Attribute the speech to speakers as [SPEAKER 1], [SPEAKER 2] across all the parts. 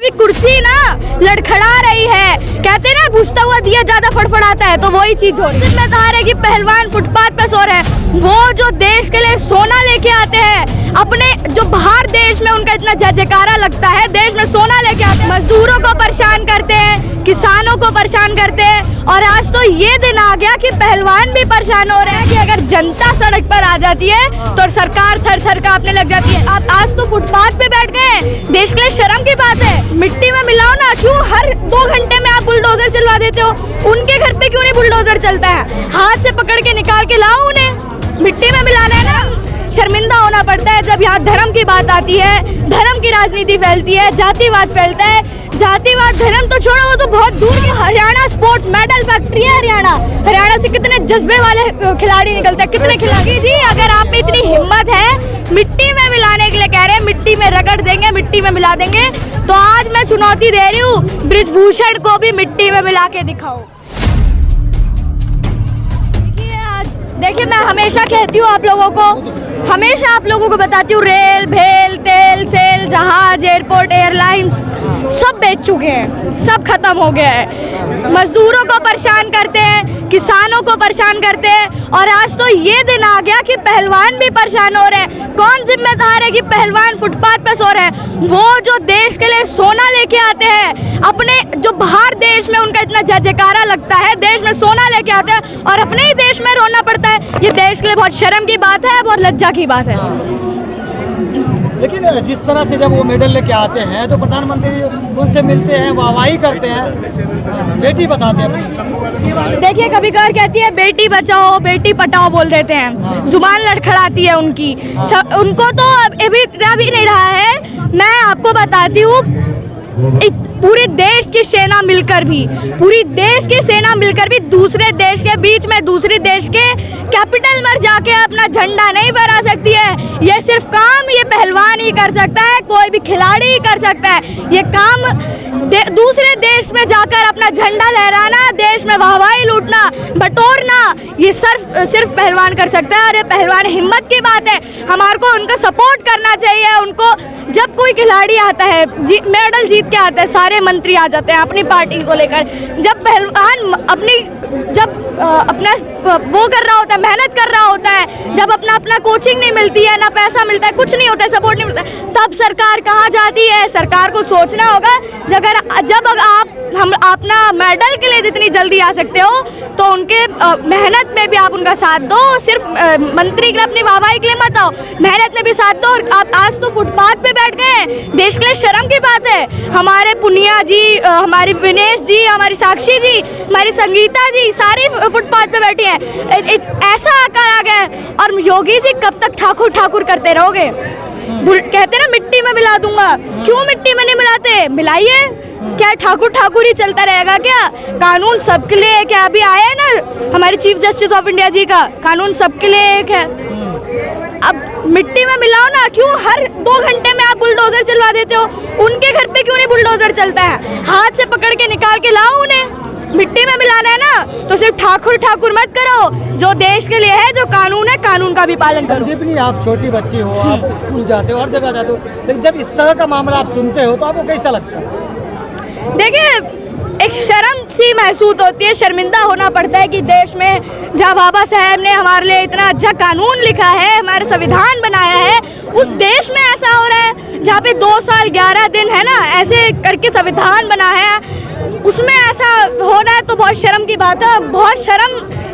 [SPEAKER 1] की कुर्सी ना लड़खड़ा रही है। कहते ना बुझता हुआ दिया ज्यादा फड़फड़ाता है, तो वही चीज हो रही है। जिम्मेदार है कि पहलवान फुटपाथ पे सो रहे हैं, वो जो देश के लिए सोना लेके आते हैं, अपने जो बाहर देश में उनका इतना जयकारा लगता है, देश में सोना लेके आते हैं, मजदूरों को परेशान करते हैं, किसानों को परेशान करते हैं। और आज तो ये दिन आ गया कि पहलवान भी परेशान हो रहे हैं कि अगर जनता सड़क पर आ जाती है तो सरकार थर थर कांपने लग जाती है। आप आज तो फुटपाथ पे बैठ गए, देश के लिए शर्म की बात है। मिट्टी में मिलाओ ना, क्यों हर 2 घंटे में आप बुलडोजर चलवा देते हो? उनके घर पे क्यों नहीं बुलडोजर चलता है? हाथ से पकड़ के निकाल के लाओ उन्हें, मिट्टी में मिलाना है ना। शर्मिंदा होना पड़ता है जब यहाँ धर्म की बात आती है, धर्म की राजनीति फैलती है, जातिवाद फैलता है। जातिवाद धर्म तो छोड़ो, वो तो बहुत दूर की हरियाणा स्पोर्ट्स मेडल फैक्ट्री है। हरियाणा से कितने जज्बे वाले खिलाड़ी निकलते हैं, कितने खिलाड़ी। जी अगर आप में इतनी हिम्मत है मिट्टी में मिलाने के लिए कह रहे हैं, मिट्टी में रगड़ देंगे, मिट्टी में मिला देंगे, तो आज मैं चुनौती दे रही हूँ, बृजभूषण को भी मिट्टी में मिला के दिखाओ। देखिए मैं हमेशा कहती हूँ आप लोगों को, हमेशा आप लोगों को बताती हूँ, रेल, भेल, तेल, सेल, जहाज, एयरपोर्ट, एयरलाइंस सब बेच चुके हैं, सब खत्म हो गया है। मजदूरों को परेशान करते हैं, किसानों को परेशान करते हैं, और आज तो ये दिन आ गया कि पहलवान भी परेशान हो रहे हैं। कौन जिम्मेदार है कि पहलवान फुटपाथ पे सो रहे हैं? वो जो देश के लिए सोना लेके आते हैं, अपने जो बाहर देश में उनका इतना जयकारा लगता है, देश में सोना लेके आते हैं, और अपने ही देश में रोना पड़ता है। ये देश के लिए बहुत शर्म की बात है, बहुत लज्जा की बात है।
[SPEAKER 2] लेकिन जिस तरह से जब वो मेडल लेके आते हैं तो प्रधानमंत्री उनसे मिलते हैं, वाहवाही करते हैं, बेटी बताते हैं।
[SPEAKER 1] देखिए कभी कभार कहती है बेटी बचाओ बेटी पटाओ बोल देते हैं, जुबान लड़खड़ाती है उनकी। उनको तो अभी नहीं रहा है। मैं आपको बताती हूँ, पूरे देश की सेना मिलकर भी, पूरी देश की सेना मिलकर भी दूसरे देश के बीच में, दूसरे देश के कैपिटल में जाके अपना झंडा नहीं फहरा सकती है। ये सिर्फ काम ये पहलवान ही कर सकता है, कोई भी खिलाड़ी ही कर सकता है। ये काम दूसरे देश में जाकर अपना झंडा लहराना, देश में वाहवाही लूटना, बटोरना, ये सिर्फ पहलवान कर सकता है। और ये पहलवान हिम्मत की बात है, हमारे को उनका सपोर्ट करना चाहिए। उनको जब कोई खिलाड़ी आता है, मेडल जीत के आता है, सारे मंत्री आ जाते हैं अपनी पार्टी को लेकर। जब पहलवान अपना वो कर रहा होता है, मेहनत कर रहा होता है, जब अपना कोचिंग नहीं मिलती है, ना पैसा मिलता है, कुछ नहीं होता है, सपोर्ट नहीं मिलता है, तब सरकार कहाँ जाती है? सरकार को सोचना होगा, जब आप हम अपना मेडल के लिए जितनी जल्दी आ सकते हो तो उनके मेहनत में भी आप उनका साथ दो। सिर्फ मंत्री के लिए, अपनी वाहवाही के लिए मत आओ, मेहनत में भी साथ दो। और आप आज तो फुटपाथ पे बैठ गए, देश के लिए शर्म की बात है। हमारे पुनिया जी, हमारी विनेश जी, हमारी साक्षी जी, हमारी संगीता जी, सारी फुटपाथ पे बैठी हैं। ऐसा आकार आ गया। और योगी जी कब तक ठाकुर ठाकुर करते रहोगे? कहते ना मिट्टी में मिला दूंगा, क्यों मिट्टी में नहीं मिलाते? मिलाइए। क्या ठाकुर ठाकुर ही चलता रहेगा क्या? कानून सबके लिए एक है। अभी आया है ना हमारे चीफ जस्टिस ऑफ इंडिया जी का, कानून सबके लिए एक है। अब मिट्टी में मिलाओ ना, क्यों हर 2 घंटे में आप बुलडोजर चलवा देते हो? उनके घर पे क्यों नहीं बुलडोजर चलता है? हाथ से पकड़ के निकाल के लाओ उन्हें, मिट्टी में मिलाना है ना, तो सिर्फ ठाकुर ठाकुर मत करो। जो देश के लिए है, जो कानून है, कानून का भी पालन करो।
[SPEAKER 2] संदीपनी, आप छोटी बच्ची हो, आप स्कूल जाते हो, हर जगह जाते हो, लेकिन जब इस तरह का मामला आप सुनते हो तो आपको कैसा लगता है?
[SPEAKER 1] देखिए एक शर्म सी महसूस होती है, शर्मिंदा होना पड़ता है कि देश में जहाँ बाबा साहब ने हमारे लिए इतना अच्छा कानून लिखा है, हमारा संविधान बनाया है, उस देश में ऐसा हो रहा है जहाँ पे 2 साल 11 दिन है ना, ऐसे करके संविधान बना है, उसमें ऐसा होना है तो बहुत शर्म की बात है। बहुत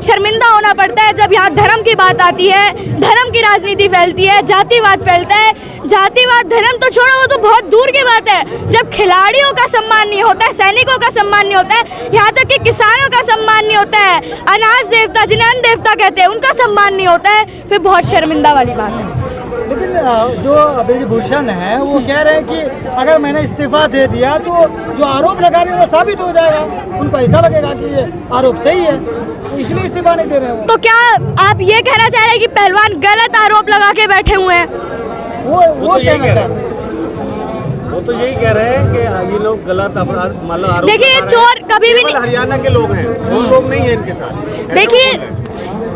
[SPEAKER 1] शर्मिंदा होना पड़ता है जब यहाँ धर्म की बात आती है, धर्म की राजनीति फैलती है, जातिवाद फैलता है। जातिवाद धर्म तो छोड़ो, वो तो बहुत दूर की बात है। जब खिलाड़ियों का सम्मान नहीं होता है, सैनिकों का सम्मान नहीं होता है, यहाँ तक कि किसानों का सम्मान नहीं होता है, अनाज देवता जिन्हें अन्न देवता कहते हैं उनका सम्मान नहीं होता है, फिर बहुत शर्मिंदा वाली बात है।
[SPEAKER 2] लेकिन जो बृजभूषण है वो कह रहे हैं कि अगर मैंने इस्तीफा दे दिया तो जो आरोप लगा रहे हैं वो साबित हो जाएगा, उनको ऐसा लगेगा कि ये आरोप सही है, तो इसलिए इस्तीफा नहीं दे रहे हैं।
[SPEAKER 1] तो क्या आप ये कहना चाह रहे हैं कि पहलवान गलत आरोप लगा के बैठे हुए हैं?
[SPEAKER 2] वो कहना चाह रहे हैं,
[SPEAKER 3] वो तो यही कह रहे हैं कि ये लोग गलत अपराध मतलब आरोप।
[SPEAKER 1] देखिए चोर कभी भी नहीं,
[SPEAKER 3] हरियाणा के लोग हैं, वो लोग नहीं है इनके साथ।
[SPEAKER 1] देखिए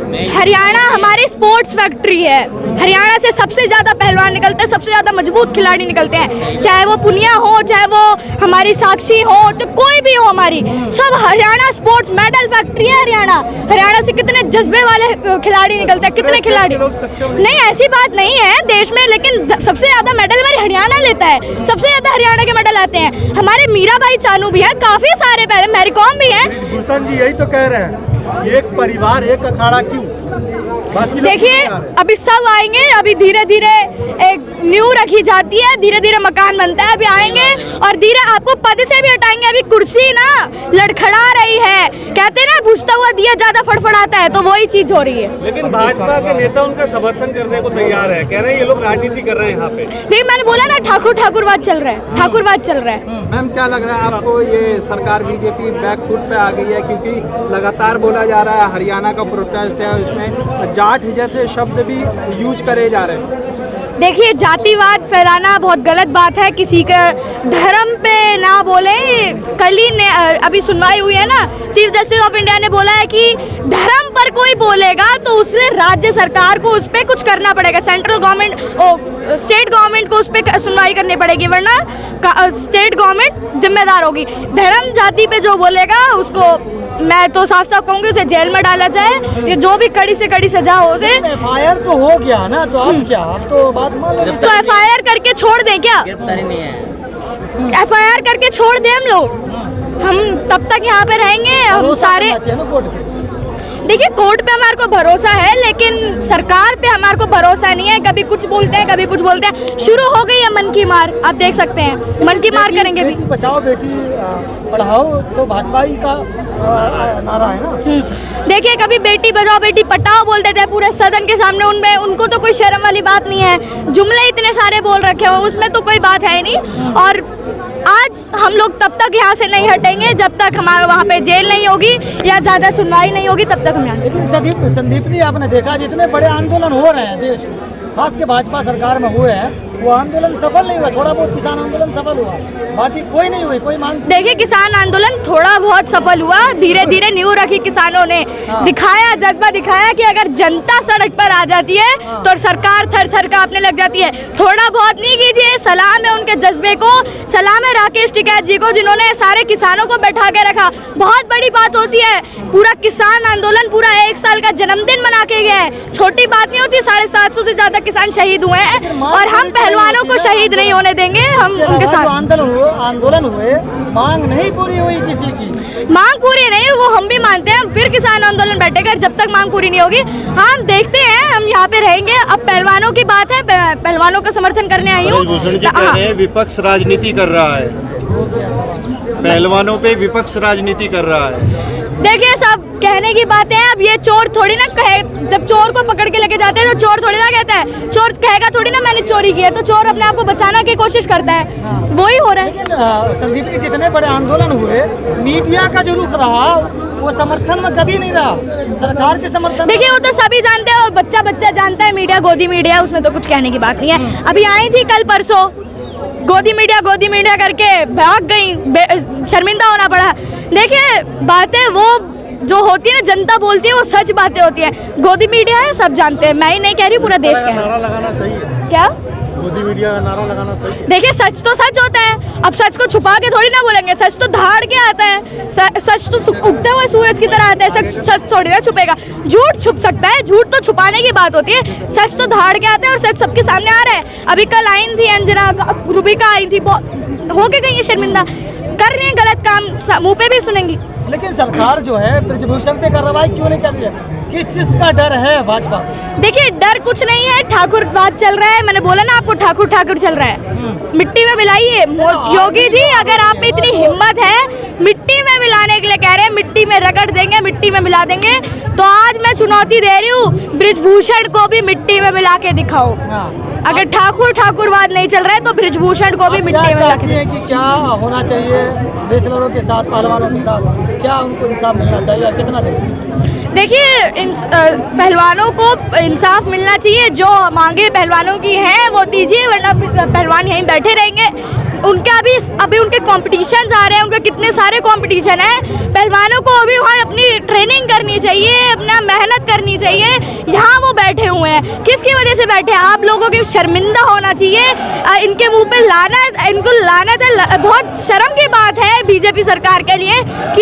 [SPEAKER 1] हरियाणा हमारी स्पोर्ट्स फैक्ट्री है। हरियाणा से सबसे ज़्यादा पहलवान निकलते हैं, सबसे ज़्यादा मजबूत खिलाड़ी निकलते हैं, चाहे वो पुनिया हो, चाहे वो हमारी साक्षी हो, तो कोई भी हो हमारी, सब हरियाणा स्पोर्ट्स मेडल फैक्ट्री है। हरियाणा से कितने जज्बे वाले खिलाड़ी निकलते हैं, कितने खिलाड़ी। नहीं, ऐसी बात नहीं है देश में, लेकिन सबसे ज़्यादा मेडल हमारी हरियाणा लेता है, सबसे ज़्यादा हरियाणा के मेडल आते हैं। हमारे मीराबाई चानू भी है, काफ़ी सारे मैरी कॉम भी है।
[SPEAKER 4] भूषण जी यही तो कह रहे हैं, एक परिवार एक अखाड़ा क्यों?
[SPEAKER 1] देखिए अभी सब आएंगे, अभी धीरे धीरे एक नींव रखी जाती है, धीरे धीरे मकान बनता है। अभी आएंगे और धीरे आपको पद से भी हटाएंगे। अभी कुर्सी ना लड़खड़ा रही है, कहते हैं ना बुझता हुआ दिया ज्यादा फड़फड़ाता है, तो वही चीज हो रही है।
[SPEAKER 3] लेकिन भाजपा के नेता उनका समर्थन करने को तैयार है, कह रहे हैं ये लोग राजनीति कर रहे हैं यहाँ पे।
[SPEAKER 1] नहीं, मैंने बोला ना ठाकुरवाद चल रहा है, ठाकुरवाद चल रहा है।
[SPEAKER 5] मैम क्या लग रहा है आपको, ये सरकार बीजेपी बैकफुट पे आ गई है? क्योंकि लगातार बोला जा रहा है हरियाणा का प्रोटेस्ट है, उसमें जाट जैसे शब्द भी यूज करे जा रहे हैं।
[SPEAKER 1] देखिए जातिवाद फैलाना बहुत गलत बात है, किसी का धर्म पे ना बोले। कल ही ने अभी सुनवाई हुई है ना, चीफ जस्टिस ऑफ इंडिया ने बोला है कि धर्म पर कोई बोलेगा तो उसने राज्य सरकार को उस पर कुछ करना पड़ेगा, सेंट्रल गवर्नमेंट स्टेट गवर्नमेंट को उस पर सुनवाई करनी पड़ेगी, वरना स्टेट गवर्नमेंट जिम्मेदार होगी। धर्म जाति पे जो बोलेगा उसको मैं तो साफ साफ कहूँगी उसे जेल में डाला जाए, ये जो भी कड़ी से कड़ी सजा हो उसे।
[SPEAKER 2] FIR तो हो गया ना, तो अब क्या, अब तो बात मान लो।
[SPEAKER 1] तो FIR करके छोड़ दें क्या?
[SPEAKER 6] गिरफ्तारी नहीं है।
[SPEAKER 1] FIR करके छोड़ दें हम लोग, हम तब तक यहाँ पे रहेंगे। हम सारे देखिए कोर्ट पे हमारे को भरोसा है, लेकिन सरकार पे हमारे को भरोसा नहीं है। कभी कुछ बोलते हैं, कभी कुछ बोलते हैं। शुरू हो गई है मन की मार, आप देख सकते हैं, मन की मार करेंगे भी।
[SPEAKER 2] बेटी बचाओ बेटी पढ़ाओ तो भाजपा ही का नारा है ना।
[SPEAKER 1] देखिए कभी बेटी बचाओ बेटी पढ़ाओ बोल देते हैं पूरे सदन के सामने, उनमें उनको तो कोई शर्म वाली बात नहीं है। जुमले इतने सारे बोल रखे हो, उसमें तो कोई बात है ही नहीं। और आज हम लोग तब तक यहाँ से नहीं हटेंगे जब तक हमारे वहाँ पे जेल नहीं होगी या ज़्यादा सुनवाई नहीं होगी, तब तक हम यहाँ।
[SPEAKER 2] लेकिन संदीपनी आपने देखा जितने बड़े आंदोलन हो रहे हैं देश, खास के भाजपा सरकार में हुए हैं, वो आंदोलन सफल नहीं हुआ। थोड़ा बहुत किसान आंदोलन सफल हुआ, बाकी कोई नहीं हुई, कोई मांग।
[SPEAKER 1] देखिए किसान आंदोलन थोड़ा बहुत सफल हुआ, धीरे धीरे नींव रखी किसानों ने, दिखाया जज्बा दिखाया कि अगर जनता सड़क पर आ जाती है तो सरकार थर थर कांपने लग जाती है। थोड़ा बहुत नहीं कीजिए, सलाम है उनके जज्बे को, सलाम है राकेश टिकैत जी को जिन्होंने सारे किसानों को बैठा के रखा। बहुत बड़ी बात होती है, पूरा किसान आंदोलन पूरा 1 साल का जन्मदिन मना के गया है, छोटी बात नहीं होती। 750 से ज्यादा किसान शहीद हुए हैं और हम पहलवानों को शहीद नहीं होने देंगे। हम उनके साथ
[SPEAKER 2] आंदोलन हुए, मांग नहीं पूरी हुई किसी की,
[SPEAKER 1] मांग पूरी नहीं, वो हम भी मानते हैं। फिर किसान आंदोलन बैठेगा जब तक मांग पूरी नहीं होगी। हम देखते हैं, हम यहाँ पे रहेंगे। अब पहलवानों की बात है, पहलवानों का समर्थन करने आई हूँ।
[SPEAKER 4] भूषण जी कह रहे हैं विपक्ष राजनीति कर रहा है, पहलवानों पे विपक्ष राजनीति कर रहा है।
[SPEAKER 1] देखिए सब कहने की बातें हैं, अब ये चोर थोड़ी ना कहे, जब चोर को पकड़ के लेके जाते हैं तो चोर थोड़ी ना कहता है, चोर कहेगा थोड़ी ना मैंने चोरी की है, तो चोर अपने आप को बचाने की कोशिश करता है, वही हो रहा है।
[SPEAKER 2] लेकिन संदीप के जितने बड़े आंदोलन हुए, मीडिया का जो रुख रहा वो समर्थन में कभी नहीं रहा, सरकार के समर्थन।
[SPEAKER 1] देखिए वो तो सभी जानते हैं, और बच्चा बच्चा जानता है, मीडिया गोदी मीडिया, उसमें तो कुछ कहने की बात नहीं है। अभी आई थी कल परसों, गोदी मीडिया करके भाग गई, शर्मिंदा होना पड़ा। देखिए बातें वो जो होती है ना, जनता बोलती है, वो सच बातें होती है। गोदी मीडिया है, सब जानते हैं, मैं ही नहीं कह रही, पूरा देश कह रहा है।
[SPEAKER 4] नारा लगाना सही है
[SPEAKER 1] क्या?
[SPEAKER 4] मोदी मीडिया का नारा लगाना सही है।
[SPEAKER 1] देखिए सच तो सच होता है, अब सच को छुपा के थोड़ी ना बोलेंगे, सच तो धाड़ के आता है, सच तो उगते हुए सूरज की तरह आता है, सच थोड़ी ना छुपेगा। झूठ छुप सकता है, झूठ तो छुपाने की बात होती है, सच तो धाड़ के आता है और सच सबके सामने आ रहा है। अभी कल आई थी अंजना, रूबिका आई थी, हो के गई है शर्मिंदा, कर रही है गलत काम, मुँह पे भी सुनेंगी।
[SPEAKER 2] लेकिन सरकार जो है ब्रिजभूषण पे कार्रवाई क्यों नहीं कर रही है? किस चीज का डर है भाजपा?
[SPEAKER 1] देखिए डर कुछ नहीं है, ठाकुरवाद चल रहा है। मैंने बोला ना आपको, ठाकुर चल रहा है। मिट्टी में मिलाइए योगी जी, अगर आप में इतनी हिम्मत है, मिट्टी में मिलाने के लिए कह रहे हैं, मिट्टी में रगड़ देंगे, मिट्टी में मिला देंगे, तो आज मैं चुनौती दे रही हूँ, ब्रिजभूषण को भी मिट्टी में मिला के दिखाओ। अगर ठाकुरवाद नहीं चल रहा है तो ब्रिजभूषण को भी मिट्टी में मिला के।
[SPEAKER 2] कि क्या होना चाहिए रेसलरों के साथ, पहलवानों के साथ, क्या उनको इंसाफ मिलना चाहिए, कितना चाहिए?
[SPEAKER 1] देखिए पहलवानों को इंसाफ मिलना चाहिए, जो मांगे पहलवानों की हैं वो दीजिए, वरना पहलवान यहीं बैठे रहेंगे। उनके अभी उनके कॉम्पिटिशन आ रहे हैं, उनके कितने सारे कॉम्पिटिशन है। पहलवानों को अभी वहाँ अपनी ट्रेनिंग करनी चाहिए, अपना मेहनत करनी चाहिए। यहाँ वो बैठे हुए हैं, किसकी वजह से बैठे हैं? आप लोगों के शर्मिंदा होना चाहिए। इनके मुंह पे लानत, इनको लानत है। बहुत शर्म की बात है बीजेपी सरकार के लिए कि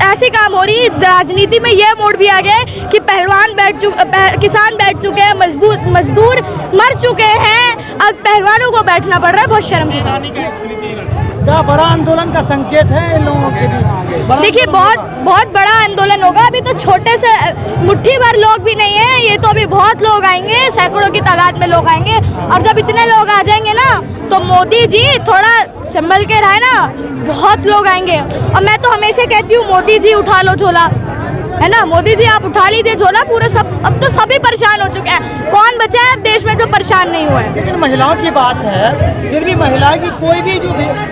[SPEAKER 1] ऐसे काम हो रही। राजनीति में यह मोड़ भी आ गया है कि पहलवान किसान बैठ चुके हैं, मजदूर मर चुके हैं, अब पहलवानों को बैठना पड़ रहा है। बहुत शर्म की बात।
[SPEAKER 2] क्या बड़ा आंदोलन का संकेत है इन लोगों के बीच?
[SPEAKER 1] देखिए बहुत बड़ा आंदोलन होगा। अभी तो छोटे से मुट्ठी भर लोग भी नहीं है, ये तो अभी बहुत लोग आएंगे, सैकड़ों की तादाद में लोग आएंगे। और जब इतने लोग आ जाएंगे ना, तो मोदी जी थोड़ा संभल के रहे ना, बहुत लोग आएंगे। और मैं तो हमेशा कहती हूँ, मोदी जी उठा लो झोला, है ना। मोदी जी आप उठा लीजिए झोला। पूरे सब, अब तो सभी परेशान हो चुके हैं। कौन बचा है अब देश में जो परेशान नहीं हुआ है?
[SPEAKER 2] लेकिन महिलाओं की बात है, फिर भी महिलाओं की कोई भी जो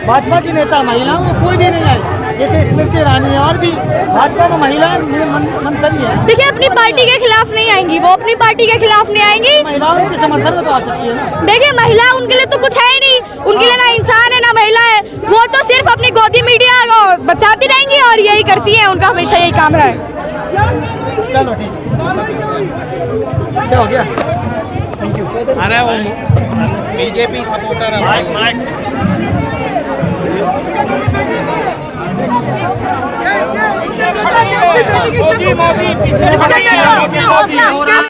[SPEAKER 2] भाजपा की नेता महिलाओं में कोई भी नहीं आई। जैसे स्मृति ईरानी है, और भी भाजपा में महिलाएं मंत्री है।
[SPEAKER 1] देखिए अपनी पार्टी के खिलाफ नहीं आएंगी, वो अपनी पार्टी के खिलाफ नहीं आएंगी।
[SPEAKER 2] महिलाओं के समर्थन में तो आ सकती है ना।
[SPEAKER 1] देखिए महिला, उनके लिए तो कुछ है ही नहीं। उनके लिए ना इंसान है ना महिला है। वो तो सिर्फ अपनी गोदी मीडिया को बचाती रहेंगी और यही करती है। उनका हमेशा यही काम रहा है।
[SPEAKER 2] चलो ठीक, क्या हो गया? Thank you.
[SPEAKER 5] अरे वो बीजेपी सपोर्टर है।